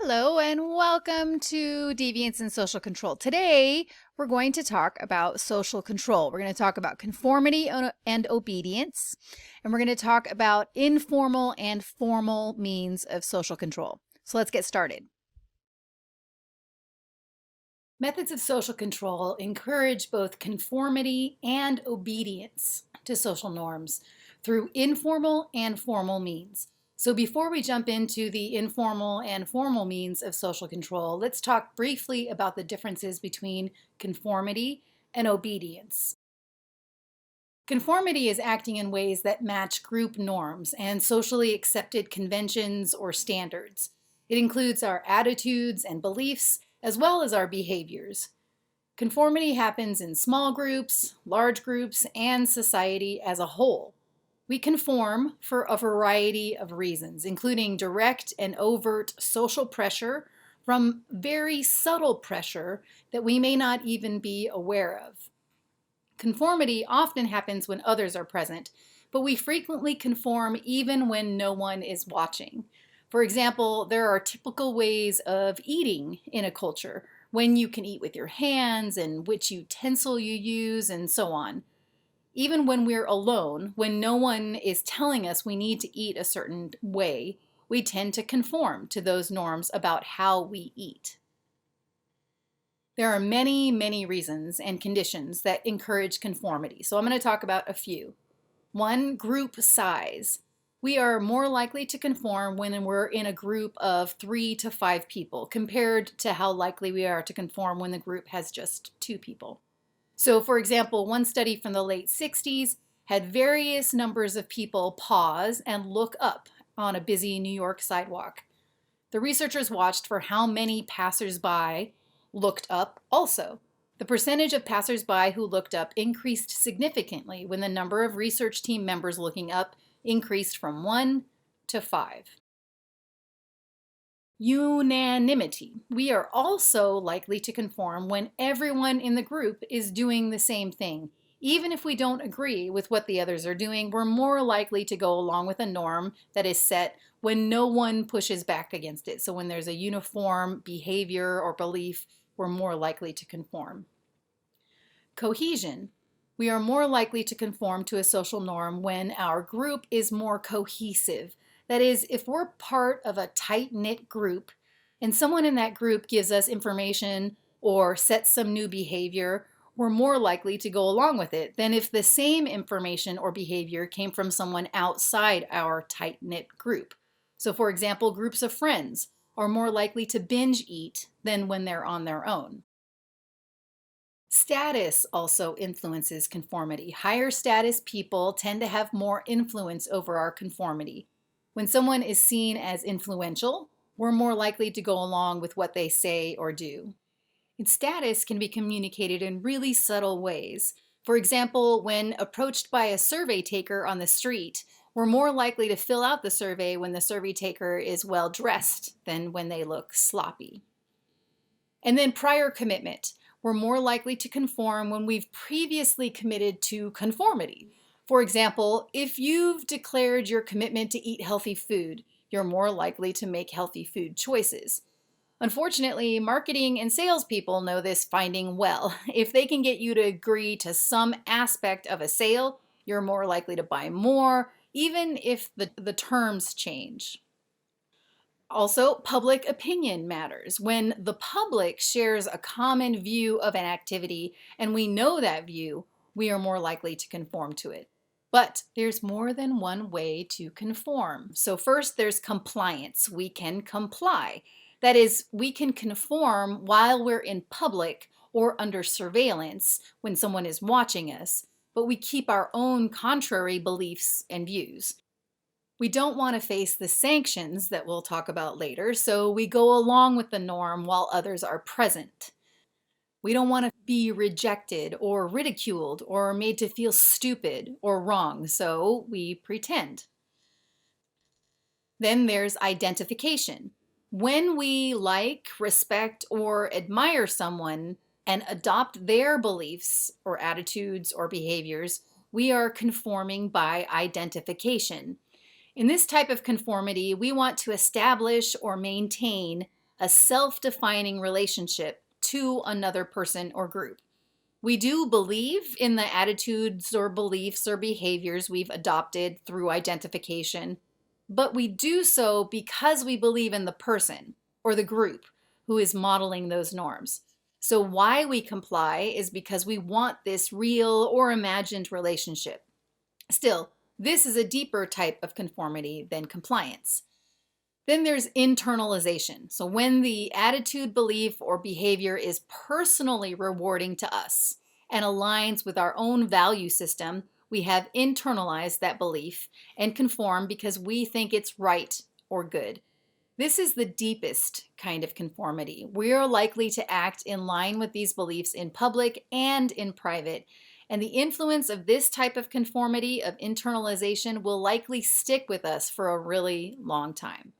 Hello and welcome to Deviance and Social Control. Today, we're going to talk about social control. We're going to talk about conformity and obedience, and we're going to talk about informal and formal means of social control. So let's get started. Methods of social control encourage both conformity and obedience to social norms through informal and formal means. So before we jump into the informal and formal means of social control, let's talk briefly about the differences between conformity and obedience. Conformity is acting in ways that match group norms and socially accepted conventions or standards. It includes our attitudes and beliefs, as well as our behaviors. Conformity happens in small groups, large groups, and society as a whole. We conform for a variety of reasons, including direct and overt social pressure from very subtle pressure that we may not even be aware of. Conformity often happens when others are present, but we frequently conform even when no one is watching. For example, there are typical ways of eating in a culture, when you can eat with your hands and which utensil you use and so on. Even when we're alone, when no one is telling us we need to eat a certain way, we tend to conform to those norms about how we eat. There are many, many reasons and conditions that encourage conformity, so I'm going to talk about a few. One, group size. We are more likely to conform when we're in a group of 3 to 5 people compared to how likely we are to conform when the group has just 2 people. So, for example, one study from the late 60s had various numbers of people pause and look up on a busy New York sidewalk. The researchers watched for how many passersby looked up also. The percentage of passersby who looked up increased significantly when the number of research team members looking up increased from 1 to 5. Unanimity. We are also likely to conform when everyone in the group is doing the same thing. Even if we don't agree with what the others are doing, we're more likely to go along with a norm that is set when no one pushes back against it. So when there's a uniform behavior or belief, we're more likely to conform. Cohesion. We are more likely to conform to a social norm when our group is more cohesive. That is, if we're part of a tight-knit group and someone in that group gives us information or sets some new behavior, we're more likely to go along with it than if the same information or behavior came from someone outside our tight-knit group. So for example, groups of friends are more likely to binge eat than when they're on their own. Status also influences conformity. Higher status people tend to have more influence over our conformity. When someone is seen as influential, we're more likely to go along with what they say or do. And status can be communicated in really subtle ways. For example, when approached by a survey taker on the street, we're more likely to fill out the survey when the survey taker is well dressed than when they look sloppy. And then prior commitment. We're more likely to conform when we've previously committed to conformity. For example, if you've declared your commitment to eat healthy food, you're more likely to make healthy food choices. Unfortunately, marketing and salespeople know this finding well. If they can get you to agree to some aspect of a sale, you're more likely to buy more, even if the terms change. Also, public opinion matters. When the public shares a common view of an activity and we know that view, we are more likely to conform to it. But there's more than one way to conform. So first, there's compliance. We can comply. That is, we can conform while we're in public or under surveillance when someone is watching us, but we keep our own contrary beliefs and views. We don't want to face the sanctions that we'll talk about later, so we go along with the norm while others are present. We don't want to be rejected or ridiculed or made to feel stupid or wrong, so we pretend. Then there's identification. When we like, respect, or admire someone and adopt their beliefs or attitudes or behaviors, we are conforming by identification. In this type of conformity, we want to establish or maintain a self-defining relationship to another person or group. We do believe in the attitudes or beliefs or behaviors we've adopted through identification, but we do so because we believe in the person or the group who is modeling those norms. So, why we comply is because we want this real or imagined relationship. Still, this is a deeper type of conformity than compliance. Then there's internalization. So when the attitude, belief, or behavior is personally rewarding to us and aligns with our own value system, we have internalized that belief and conform because we think it's right or good. This is the deepest kind of conformity. We are likely to act in line with these beliefs in public and in private. And the influence of this type of conformity, of internalization, will likely stick with us for a really long time.